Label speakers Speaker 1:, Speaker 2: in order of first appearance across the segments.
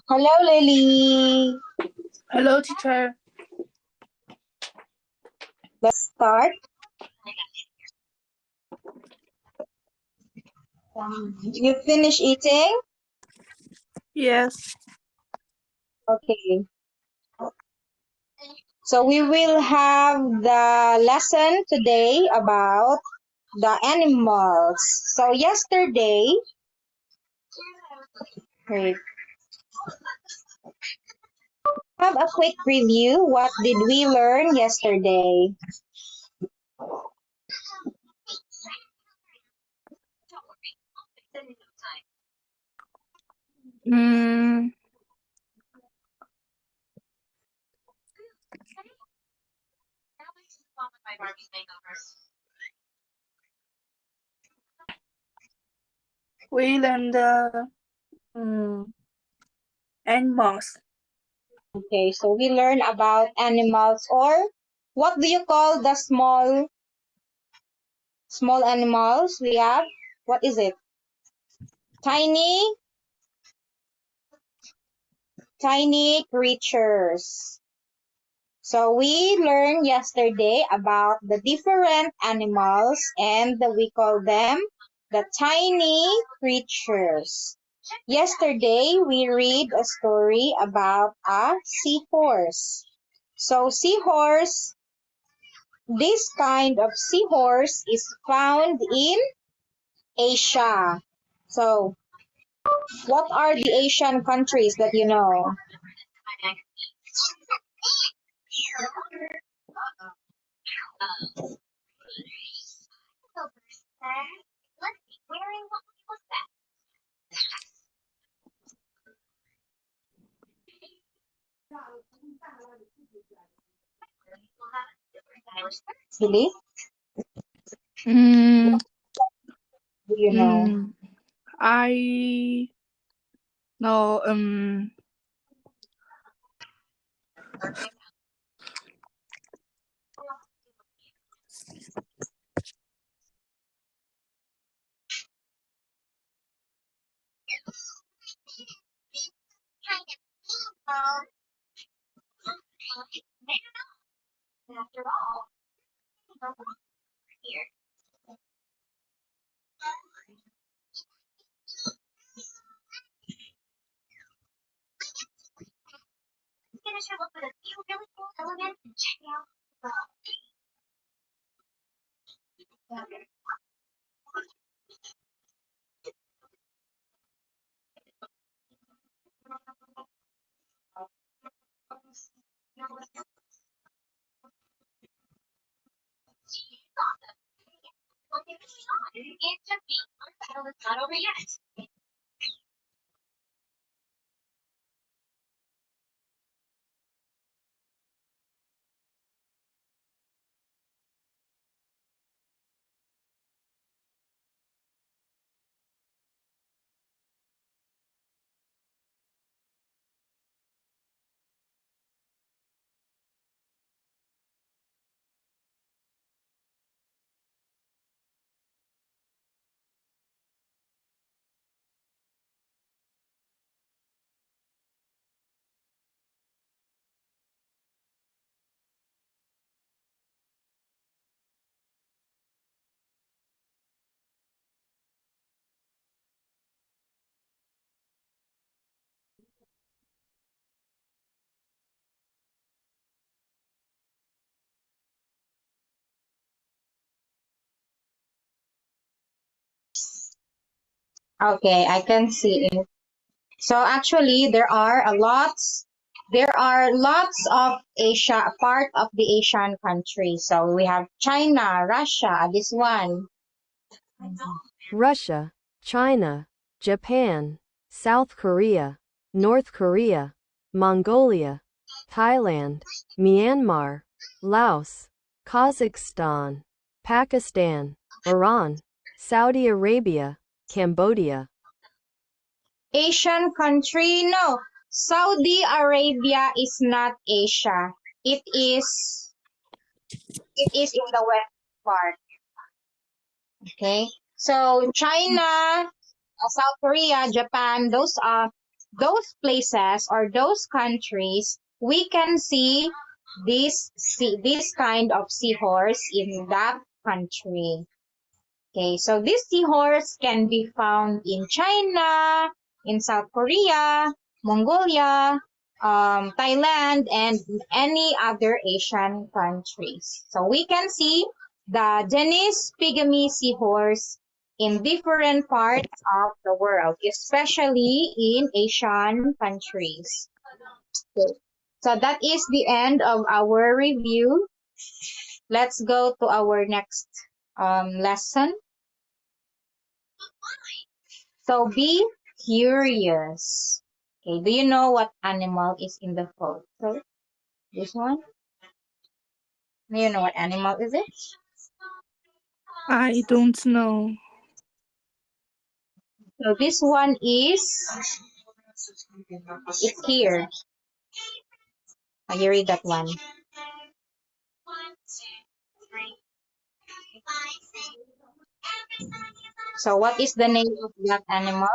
Speaker 1: Hello, Lily.
Speaker 2: Hello, teacher.
Speaker 1: Let's start. You finish eating?
Speaker 2: Yes.
Speaker 1: Okay. So we will have the lesson today about the animals. So yesterday, wait, have a quick review. What did we learn yesterday?
Speaker 2: Mm, we learned the animals.
Speaker 1: Okay, so we learn about animals, or what do you call the small animals we have? What is it? Tiny creatures. So we learned yesterday about the different animals and we call them the tiny creatures. Yesterday we read a story about a seahorse. So this kind of seahorse is found in Asia. So what are the Asian countries that you know? Really?
Speaker 2: Mm,
Speaker 1: Do you know?
Speaker 2: mm, I know
Speaker 1: Okay, I can see it. So actually, there are lots of Asia, part of the Asian countries. So we have China, Russia, this one.
Speaker 3: Russia, China, Japan, South Korea, North Korea, Mongolia, Thailand, Myanmar, Laos, Kazakhstan, Pakistan, Iran, Saudi Arabia, Cambodia.
Speaker 1: Asian country? No, Saudi Arabia is not Asia. It is in the west part. Okay. So China South Korea, Japan, those places or those countries, we can see this kind of seahorse in that country. Okay, so this seahorse can be found in China, in South Korea, Mongolia, Thailand, and any other Asian countries. So we can see the Denis pygmy seahorse in different parts of the world, especially in Asian countries. Okay. So that is the end of our review. Let's go to our next lesson. So be curious. Okay, do you know what animal is in the photo? This one? Do you know what animal is it?
Speaker 2: I don't know.
Speaker 1: So this one is, it's here. You read that one. So what is the name of that animal?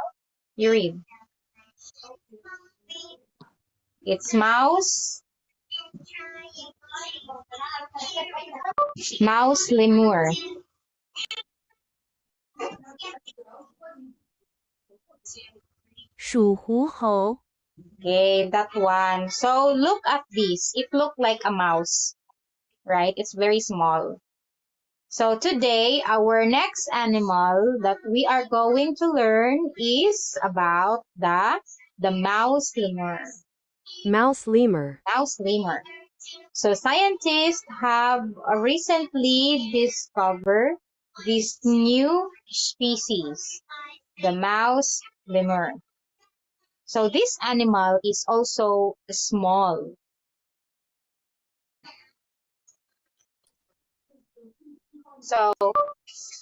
Speaker 1: You read. It's mouse lemur. Okay, that one. So look at this. It looks like a mouse, right? It's very small. So today, our next animal that we are going to learn is about the mouse lemur.
Speaker 3: Mouse lemur.
Speaker 1: Mouse lemur. So scientists have recently discovered this new species, the mouse lemur. So this animal is also small. So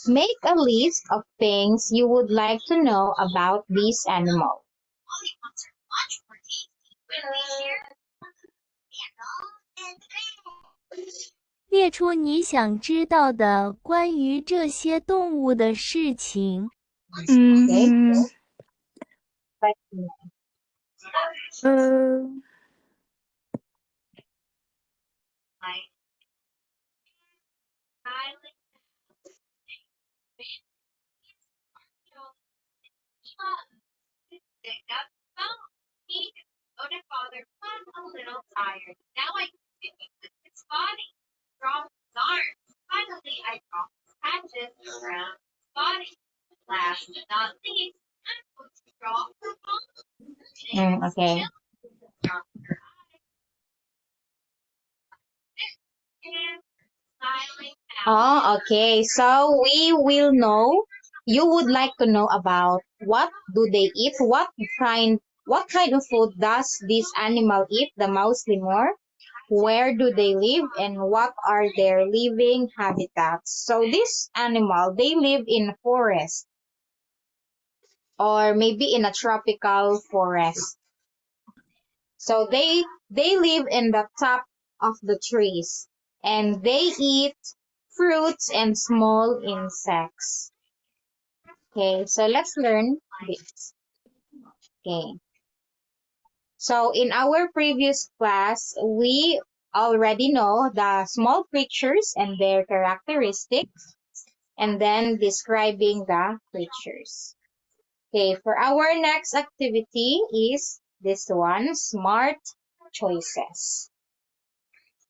Speaker 1: make a list of things you would like to know about this animal.
Speaker 4: 列出你想知道的关于这些动物的事情。
Speaker 2: 嗯
Speaker 1: But ，okay. Oh, okay. So we will know. You would like to know about what do they eat? What kind of food does this animal eat? The mouse lemur. Where do they live and what are their living habitats? So this animal, they live in forest or maybe in a tropical forest. So they live in the top of the trees and they eat fruits and small insects. Okay, so let's learn this. Okay. So in our previous class, we already know the small creatures and their characteristics and then describing the creatures. Okay, for our next activity is this one, smart choices.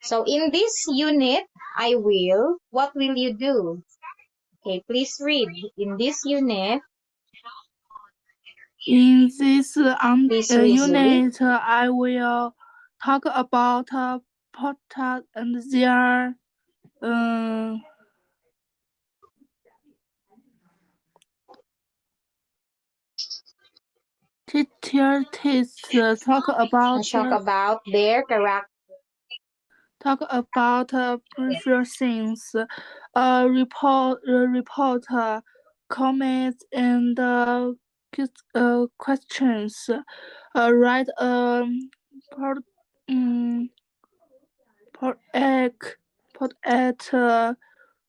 Speaker 1: So in this unit, what will you do? Okay, please read. In this unit,
Speaker 2: In this
Speaker 1: please read, Zoe.
Speaker 2: unit, I will talk about potat and their teachers talk
Speaker 1: Talk about their character.
Speaker 2: previous things, report comments and questions. Write a port, port at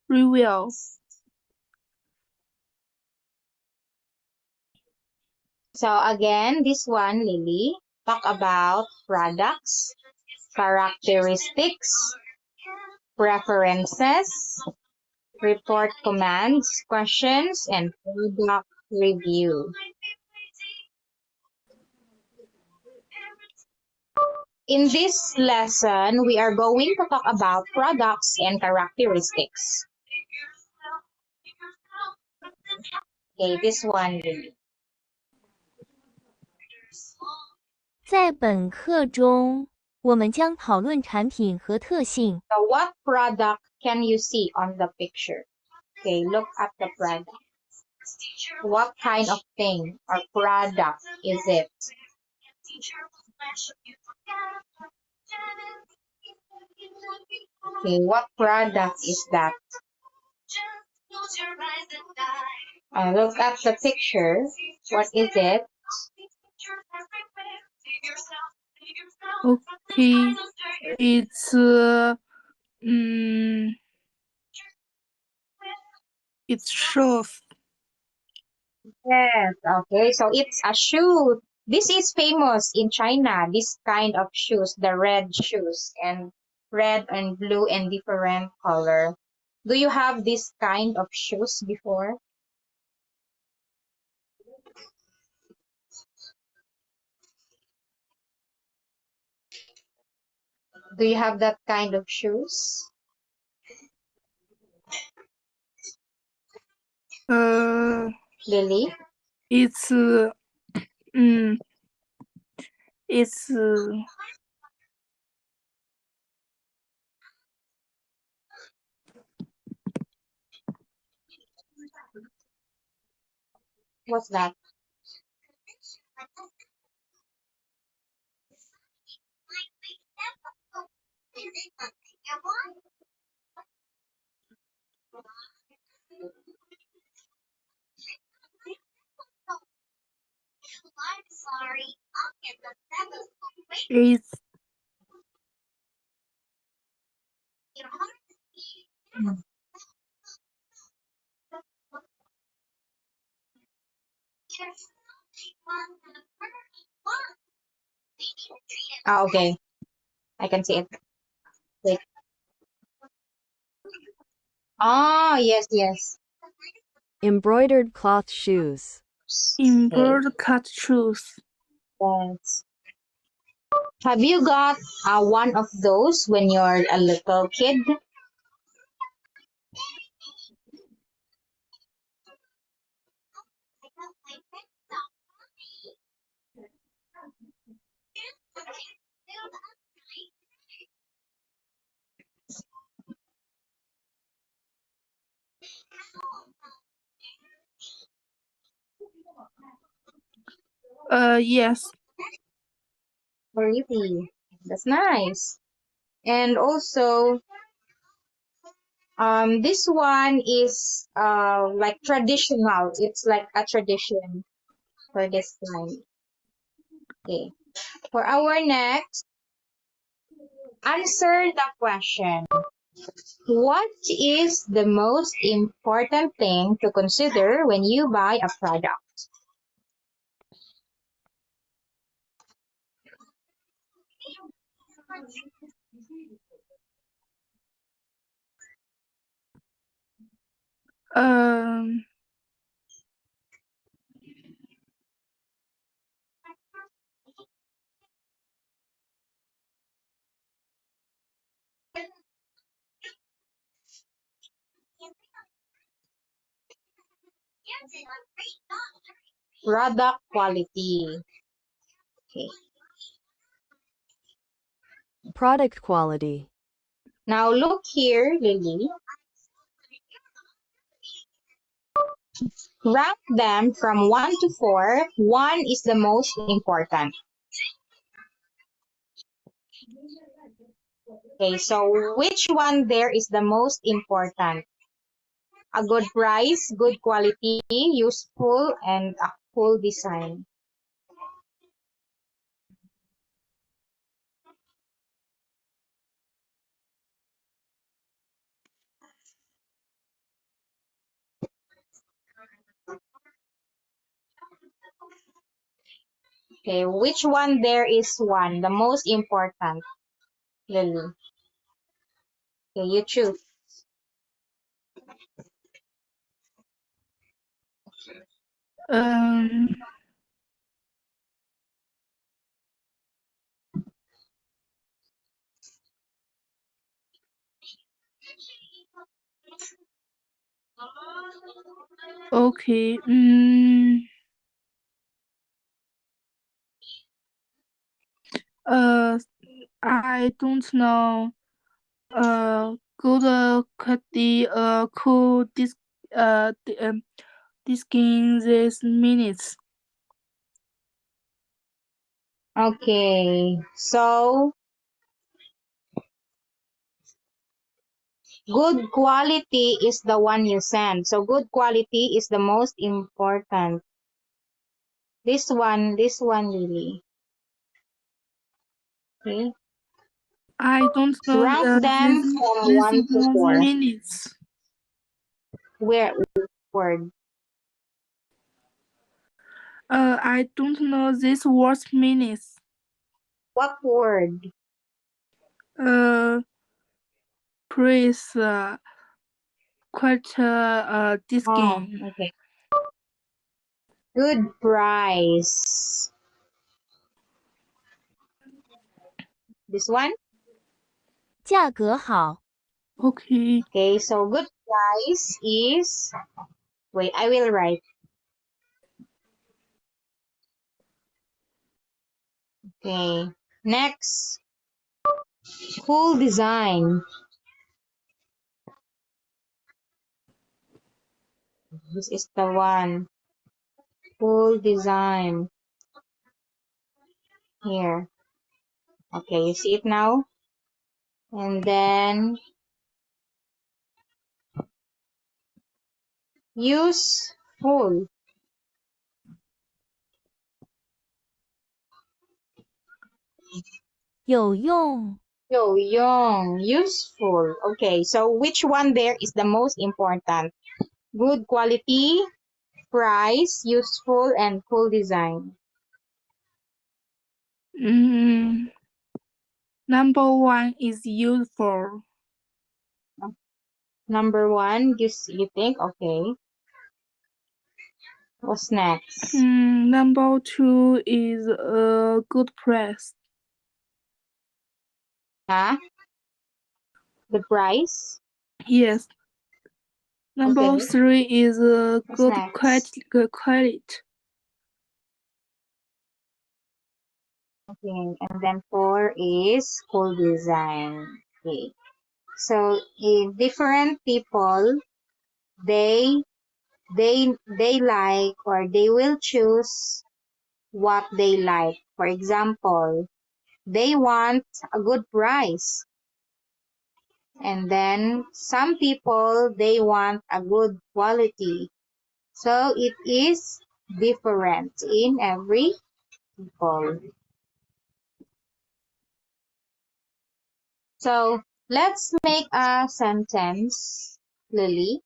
Speaker 2: review.
Speaker 1: So again, this one, Lily, talk about products, characteristics, preferences, report commands, questions, and product review. In this lesson, we are going to talk about products and characteristics. Okay, this one, Lily.
Speaker 4: 在本课中，我们将讨论产品和特性。
Speaker 1: So what product can you see on the picture? Okay, look at the product. What kind of thing or product is it? Okay, what product is that? Look at the picture. What is it?
Speaker 2: Okay, it's it shows.
Speaker 1: Yes, okay, so it's a shoe. This is famous in China, this kind of shoes, the red shoes, and red and blue and different color. Do you have this kind of shoes before? Do you have that kind of shoes? Lily?
Speaker 2: It's it's
Speaker 1: What's that?
Speaker 2: it's
Speaker 1: Okay, I can see it. Wait. Oh, yes, yes.
Speaker 3: Embroidered cloth shoes.
Speaker 1: Okay,
Speaker 2: embroidered cut shoes.
Speaker 1: yes. Have you got one of those when you're a little kid?
Speaker 2: Yes.
Speaker 1: Really? That's nice. And also, this one is like traditional. It's like a tradition for this time. Okay. For our next, answer the question. What is the most important thing to consider when you buy a product?
Speaker 2: Um.
Speaker 1: Product quality. Okay.
Speaker 3: Product quality.
Speaker 1: Now look here, Lily. Rank them from 1 to 4. 1 is the most important. Okay, so which one there is the most important? A good price, good quality, useful, and a cool design. Okay, which one there is one? The most important, Lily. Okay, you choose.
Speaker 2: Um, okay. I don't know. Good quality. Cool. Disking these minutes.
Speaker 1: Okay, so good quality is the one you send. So good quality is the most important. This one, Lily. Okay,
Speaker 2: I don't know
Speaker 1: rank them from
Speaker 2: this
Speaker 1: 1 to 4.
Speaker 2: minutes.
Speaker 1: Where word?
Speaker 2: I don't know this word minutes.
Speaker 1: What word?
Speaker 2: Please, quite
Speaker 1: Oh,
Speaker 2: disking.
Speaker 1: okay. Good price. This one?
Speaker 4: 价格好，
Speaker 2: Okay.
Speaker 1: Okay, so good price is, wait, I will write. Okay, next, cool design. This is the one. Cool design. Here. Okay, you see it now? And then useful.
Speaker 4: 有用，
Speaker 1: young, useful. Okay, so which one there is the most important? Good quality, price, useful, and cool design.
Speaker 2: Number one is useful.
Speaker 1: Number one, you think? Okay. What's next?
Speaker 2: Number two is a good price.
Speaker 1: Huh? The price?
Speaker 2: Yes. Number
Speaker 1: Okay.
Speaker 2: three is a
Speaker 1: What's
Speaker 2: good
Speaker 1: next?
Speaker 2: quality.
Speaker 1: Okay, and then 4 is cool design. Okay. So different people, they they like, or they will choose what they like. For example, they want a good price. And then some people, they want a good quality. So it is different in every people. So let's make a sentence, Lily.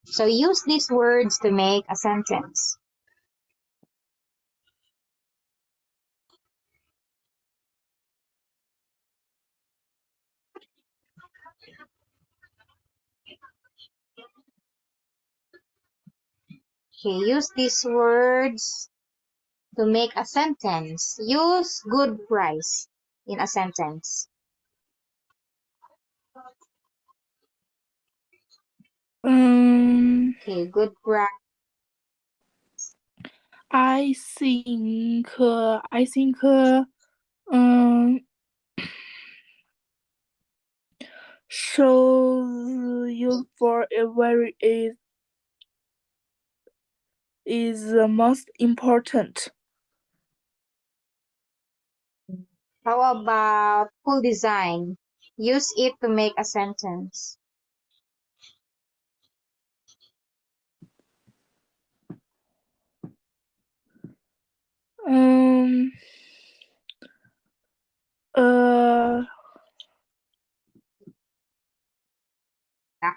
Speaker 1: So use these words to make a sentence. Okay, use these words to make a sentence. Use good price in a sentence. Okay, good price.
Speaker 2: I think shows useful very is the most important.
Speaker 1: How about cool design? Use it to make a sentence.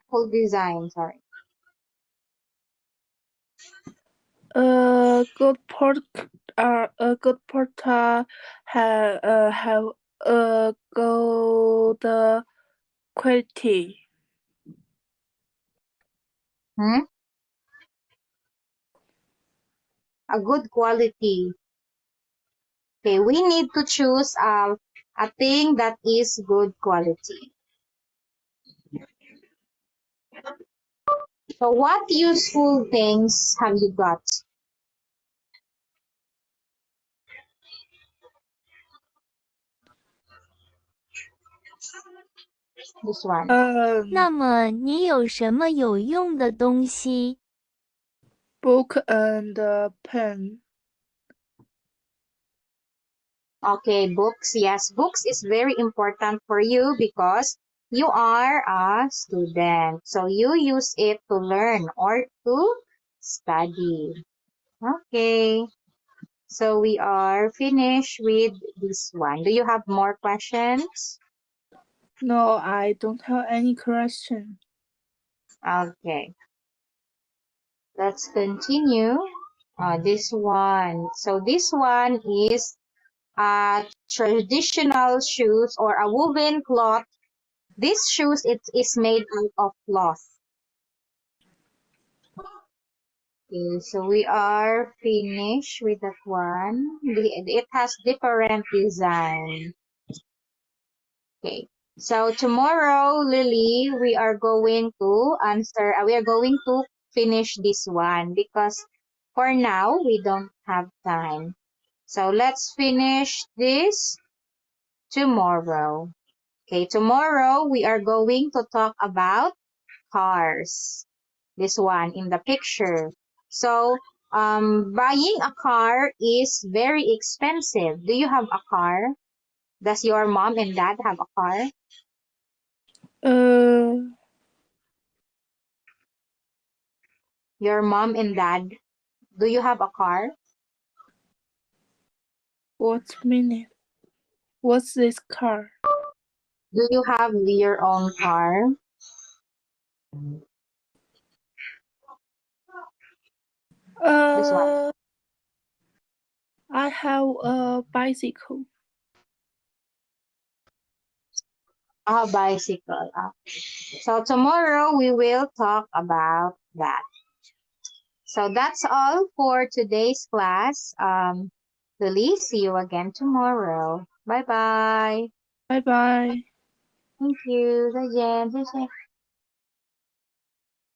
Speaker 1: Cool design, sorry.
Speaker 2: Good are a good product have a good quality.
Speaker 1: Hmm? A good quality. Okay, we need to choose a thing that is good quality. So what useful things have you got? This one.
Speaker 4: 那么你有什么有用的东西？
Speaker 2: Book and pen.
Speaker 1: Okay, books. Yes, books is very important for you because you are a student. So you use it to learn or to study. Okay. So we are finished with this one. Do you have more questions?
Speaker 2: No, I don't have any question.
Speaker 1: Okay. Let's continue. This one. So this one is traditional shoes or a woven cloth. This shoes it is made out of cloth. Okay, so we are finished with that one. It has different design. Okay, so tomorrow, Lily, we are going to answer. We are going to finish this one because for now we don't have time. So let's finish this tomorrow. Okay, tomorrow we are going to talk about cars. This one in the picture. So, buying a car is very expensive. Do you have a car? Does your mom and dad have a car? Your mom and dad, do you have a car?
Speaker 2: What's this car?
Speaker 1: Do you have your own car? This one.
Speaker 2: I have a bicycle.
Speaker 1: A bicycle. So tomorrow we will talk about that. So that's all for today's class. Lily, see you again tomorrow. Bye-bye.
Speaker 2: Bye bye.
Speaker 1: Thank you. 再见，谢谢。